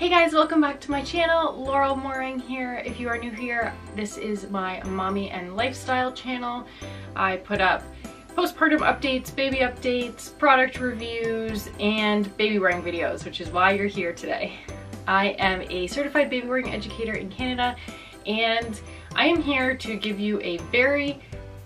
Hey guys, welcome back to my channel. Laurel here. If you are new here, this is my mommy and lifestyle channel. I put up postpartum updates, baby updates, product reviews, and baby wearing videos, which is why you're here today. I am a certified baby wearing educator in Canada, and I am here to give you a very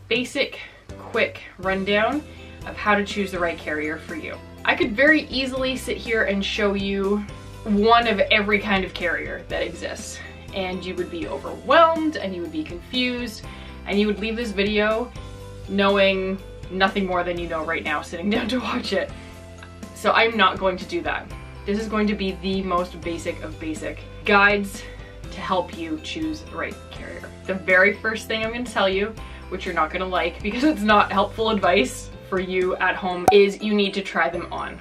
basic, quick rundown of how to choose the right carrier for you. I could very easily sit here and show you one of every kind of carrier that exists, and you would be overwhelmed and you would be confused and you would leave this video knowing nothing more than you know right now sitting down to watch it. So I'm not going to do that. This is going to be the most basic of basic guides to help you choose the right carrier. The very first thing I'm going to tell you, which you're not going to like because it's not helpful advice for you at home, is you need to try them on.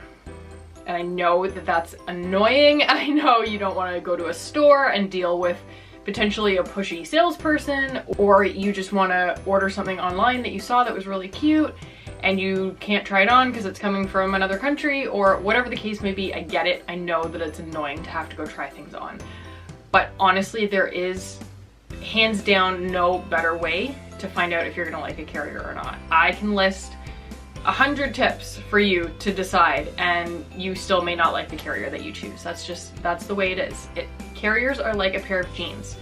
And I know that that's annoying. I know you don't want to go to a store and deal with potentially a pushy salesperson, or you just want to order something online that you saw that was really cute and you can't try it on because it's coming from another country, or whatever the case may be. I get it. I know that it's annoying to have to go try things on. But honestly, there is hands down no better way to find out if you're going to like a carrier or not. I can list 100 tips for you to decide, and you still may not like the carrier that you choose. That's the way it is. Carriers are like a pair of jeans.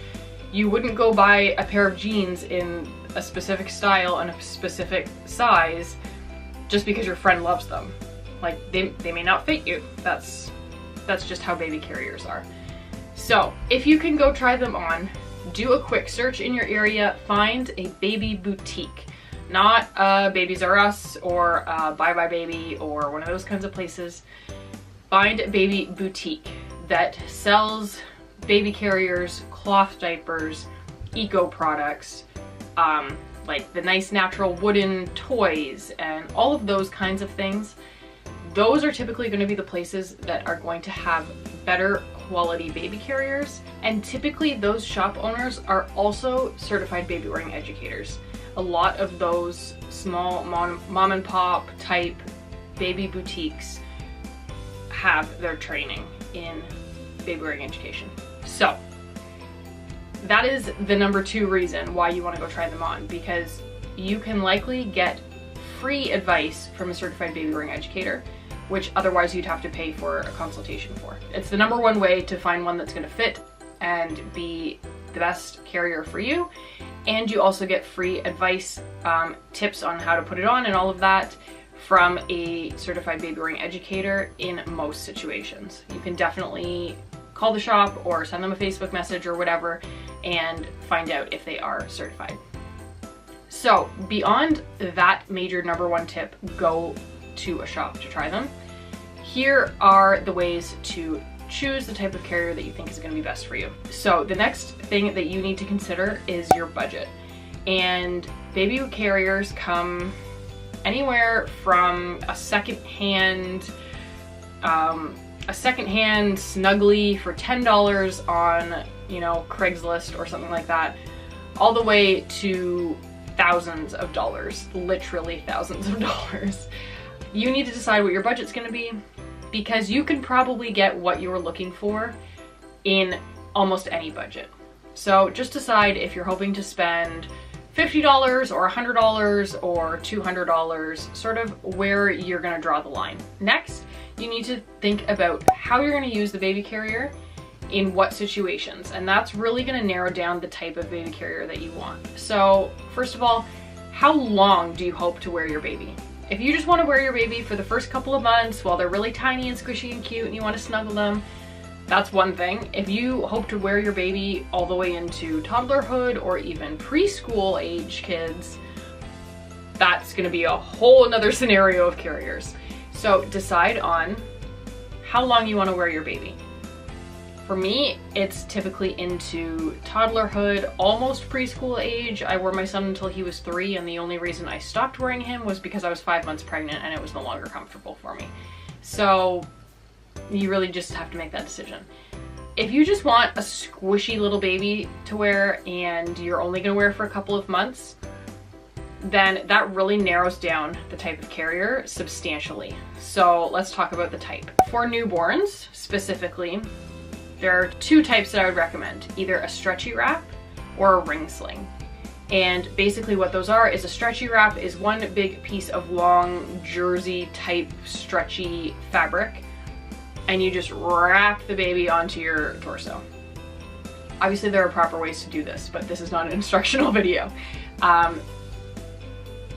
You wouldn't go buy a pair of jeans in a specific style and a specific size just because your friend loves them. Like, they may not fit you. That's just how baby carriers are. So if you can go try them on, do a quick search in your area, find a baby boutique. Not Babies R Us or Bye Bye Baby or one of those kinds of places. Find a baby boutique that sells baby carriers, cloth diapers, eco products, like the nice natural wooden toys and all of those kinds of things. Those are typically going to be the places that are going to have better quality baby carriers, and typically those shop owners are also certified baby wearing educators. A lot of those small mom and pop type baby boutiques have their training in baby wearing education. So that is the number 2 reason why you want to go try them on, because you can likely get free advice from a certified baby wearing educator, which otherwise you'd have to pay for a consultation for. It's the number 1 way to find one that's going to fit and be the best carrier for you. And you also get free advice, tips on how to put it on and all of that from a certified baby wearing educator in most situations. You can definitely call the shop or send them a Facebook message or whatever and find out if they are certified. So beyond that major number 1 tip, go to a shop to try them. Here are the ways to choose the type of carrier that you think is going to be best for you. So the next thing that you need to consider is your budget. And baby carriers come anywhere from a secondhand Snuggly for $10 on, Craigslist or something like that, all the way to thousands of dollars, literally thousands of dollars. You need to decide what your budget's going to be, because you can probably get what you're looking for in almost any budget. So just decide if you're hoping to spend $50 or $100 or $200, sort of where you're going to draw the line. Next, you need to think about how you're going to use the baby carrier in what situations, and that's really going to narrow down the type of baby carrier that you want. So first of all, how long do you hope to wear your baby? If you just want to wear your baby for the first couple of months while they're really tiny and squishy and cute and you want to snuggle them, that's one thing. If you hope to wear your baby all the way into toddlerhood or even preschool age kids, that's going to be a whole another scenario of carriers. So decide on how long you want to wear your baby. For me, it's typically into toddlerhood, almost preschool age. I wore my son until he was 3, and the only reason I stopped wearing him was because I was 5 months pregnant and it was no longer comfortable for me. So you really just have to make that decision. If you just want a squishy little baby to wear and you're only going to wear for a couple of months, then that really narrows down the type of carrier substantially. So let's talk about the type. For newborns specifically, There are two types that I would recommend, either a stretchy wrap or a ring sling. And basically what those are is a stretchy wrap is one big piece of long jersey type stretchy fabric, and you just wrap the baby onto your torso. Obviously there are proper ways to do this, but this is not an instructional video.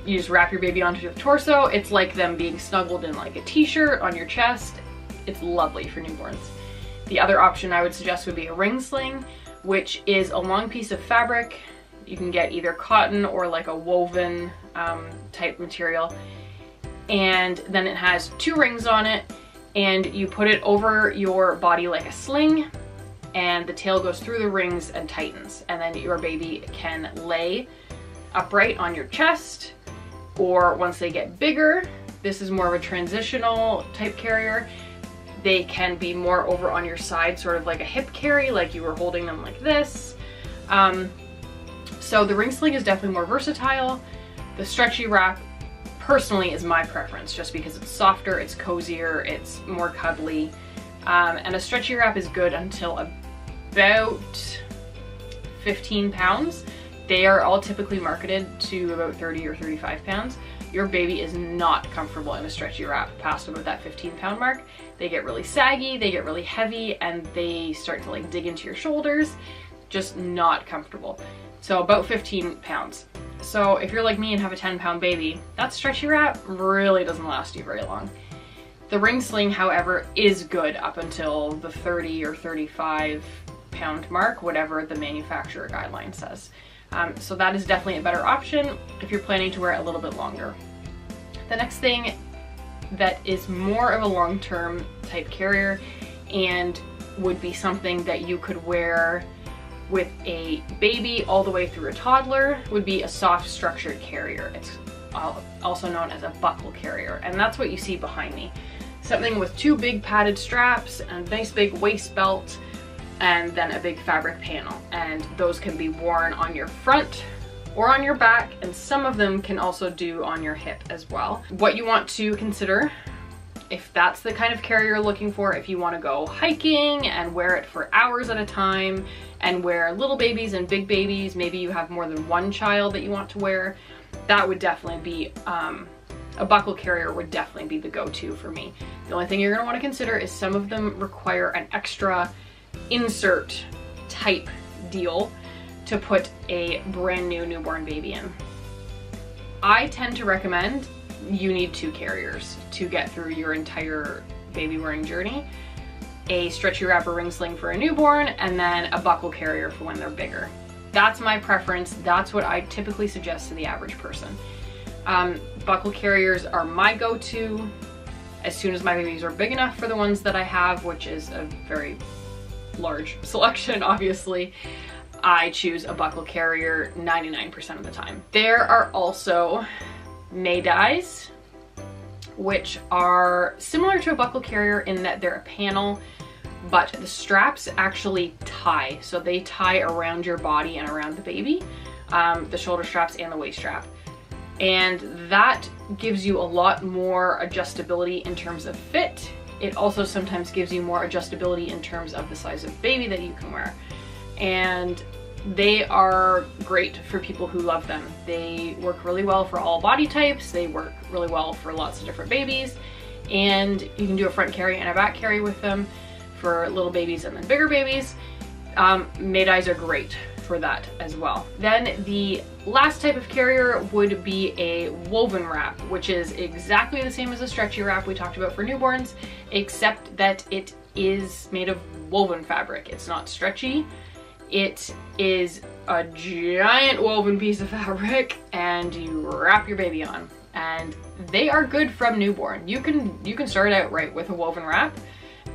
You just wrap your baby onto your torso. It's like them being snuggled in like a t-shirt on your chest. It's lovely for newborns. The other option I would suggest would be a ring sling, which is a long piece of fabric. You can get either cotton or like a woven type material. And then it has two rings on it, and you put it over your body like a sling, and the tail goes through the rings and tightens. And then your baby can lay upright on your chest, or once they get bigger, this is more of a transitional type carrier, they can be more over on your side, sort of like a hip carry, like you were holding them like this. So the ring sling is definitely more versatile. The stretchy wrap personally is my preference, just because it's softer, it's cozier, it's more cuddly. And a stretchy wrap is good until about 15 pounds. They are all typically marketed to about 30 or 35 pounds. Your baby is not comfortable in a stretchy wrap past about that 15-pound mark. They get really saggy, they get really heavy, and they start to like dig into your shoulders. Just not comfortable. So about 15 pounds. So if you're like me and have a 10-pound baby, that stretchy wrap really doesn't last you very long. The ring sling, however, is good up until the 30 or 35-pound mark, whatever the manufacturer guideline says. So that is definitely a better option if you're planning to wear it a little bit longer. The next thing that is more of a long-term type carrier and would be something that you could wear with a baby all the way through a toddler would be a soft structured carrier. It's also known as a buckle carrier, and that's what you see behind me. Something with two big padded straps and a nice big waist belt, and then a big fabric panel, and those can be worn on your front or on your back, and some of them can also do on your hip as well. What you want to consider, if that's the kind of carrier you're looking for, if you want to go hiking and wear it for hours at a time and wear little babies and big babies, maybe you have more than one child that you want to wear, that would definitely be a buckle carrier would definitely be the go-to for me. The only thing you're going to want to consider is some of them require an extra insert type deal to put a brand new newborn baby in. I tend to recommend you need two carriers to get through your entire baby wearing journey. A stretchy wrapper ring sling for a newborn, and then a buckle carrier for when they're bigger. That's my preference. That's what I typically suggest to the average person. Buckle carriers are my go-to as soon as my babies are big enough for the ones that I have, which is a very large selection, obviously. I choose a buckle carrier 99% of the time. There are also Maydays, which are similar to a buckle carrier in that they're a panel, but the straps actually tie. So they tie around your body and around the baby, the shoulder straps and the waist strap. And that gives you a lot more adjustability in terms of fit. It also sometimes gives you more adjustability in terms of the size of baby that you can wear. And they are great for people who love them. They work really well for all body types. They work really well for lots of different babies. And you can do a front carry and a back carry with them for little babies and then bigger babies. Maydays are great for that as well. Then the last type of carrier would be a woven wrap, which is exactly the same as a stretchy wrap we talked about for newborns, except that it is made of woven fabric. It's not stretchy. It is a giant woven piece of fabric, and you wrap your baby on. And they are good from newborn. You can start out right with a woven wrap,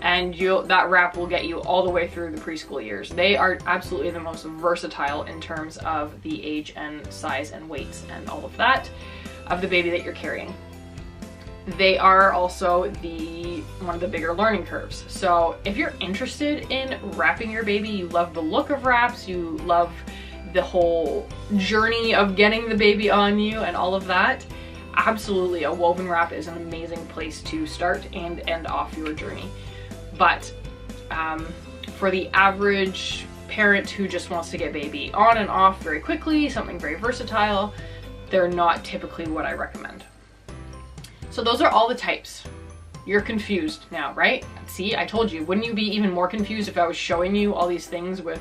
and that wrap will get you all the way through the preschool years. They are absolutely the most versatile in terms of the age and size and weights and all of that of the baby that you're carrying. They are also one of the bigger learning curves. So if you're interested in wrapping your baby, you love the look of wraps, you love the whole journey of getting the baby on you and all of that, absolutely a woven wrap is an amazing place to start and end off your journey. But for the average parent who just wants to get baby on and off very quickly, something very versatile, they're not typically what I recommend. So those are all the types. You're confused now, right? See, I told you. Wouldn't you be even more confused if I was showing you all these things with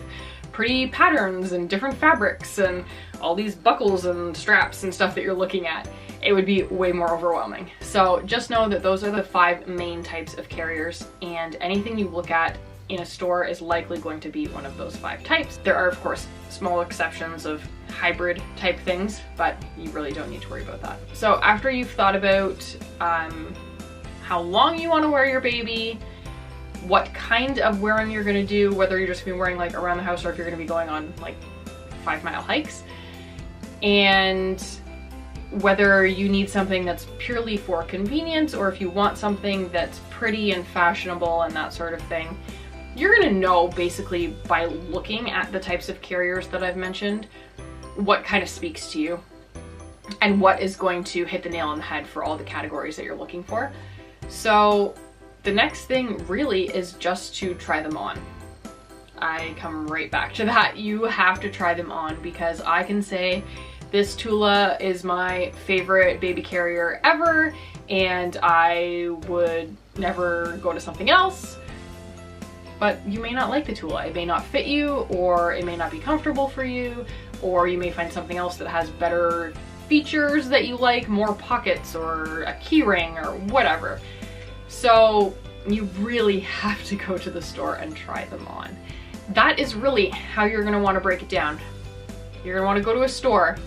pretty patterns and different fabrics and all these buckles and straps and stuff that you're looking at? It would be way more overwhelming. So just know that those are the 5 main types of carriers, and anything you look at in a store is likely going to be one of those 5 types. There are, of course, small exceptions of hybrid type things, but you really don't need to worry about that. So after you've thought about how long you want to wear your baby, what kind of wearing you're going to do, whether you're just going to be wearing like around the house or if you're going to be going on like 5-mile hikes, and whether you need something that's purely for convenience or if you want something that's pretty and fashionable and that sort of thing, you're going to know basically by looking at the types of carriers that I've mentioned what kind of speaks to you and what is going to hit the nail on the head for all the categories that you're looking for. So the next thing really is just to try them on. I come right back to that. You have to try them on, because I can say this Tula is my favorite baby carrier ever and I would never go to something else. But you may not like the Tula. It may not fit you, or it may not be comfortable for you, or you may find something else that has better features that you like, more pockets or a key ring or whatever. So you really have to go to the store and try them on. That is really how you're going to want to break it down. You're going to want to go to a store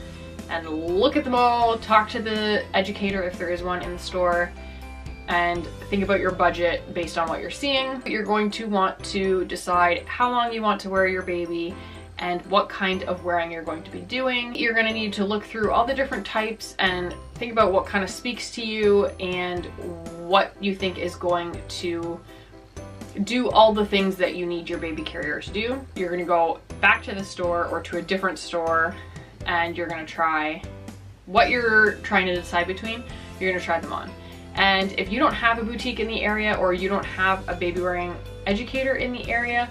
and look at them all, talk to the educator if there is one in the store, and think about your budget based on what you're seeing. You're going to want to decide how long you want to wear your baby and what kind of wearing you're going to be doing. You're going to need to look through all the different types and think about what kind of speaks to you and what you think is going to do all the things that you need your baby carrier to do. You're going to go back to the store or to a different store and you're going to try what you're trying to decide between. You're going to try them on. And if you don't have a boutique in the area or you don't have a baby wearing educator in the area,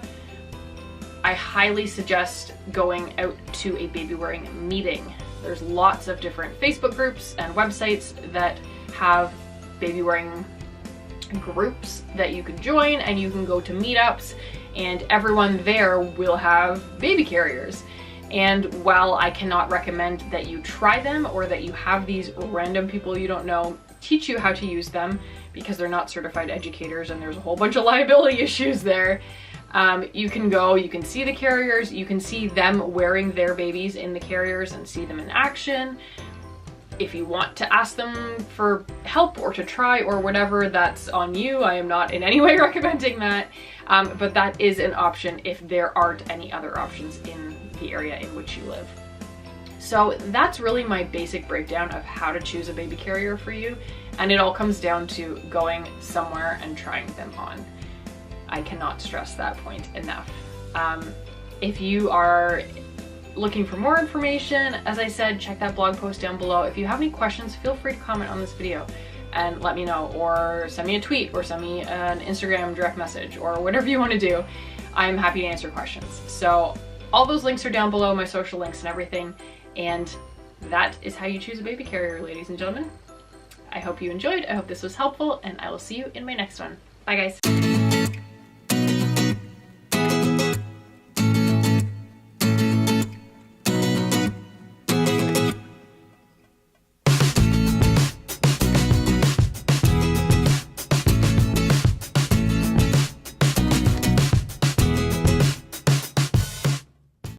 I highly suggest going out to a baby wearing meeting. There's lots of different Facebook groups and websites that have baby wearing groups that you can join, and you can go to meetups and everyone there will have baby carriers. And while I cannot recommend that you try them or that you have these random people you don't know teach you how to use them, because they're not certified educators and there's a whole bunch of liability issues there, you can go, you can see the carriers, you can see them wearing their babies in the carriers and see them in action. If you want to ask them for help or to try or whatever, that's on you. I am not in any way recommending that, but that is an option if there aren't any other options in the area in which you live. So that's really my basic breakdown of how to choose a baby carrier for you, and it all comes down to going somewhere and trying them on. I cannot stress that point enough. If you are looking for more information, as I said, check that blog post down below. If you have any questions, feel free to comment on this video and let me know, or send me a tweet, or send me an Instagram direct message, or whatever you want to do. I'm happy to answer questions. So all those links are down below, my social links and everything, and that is how you choose a baby carrier, ladies and gentlemen. I hope you enjoyed, I hope this was helpful, and I will see you in my next one. Bye guys.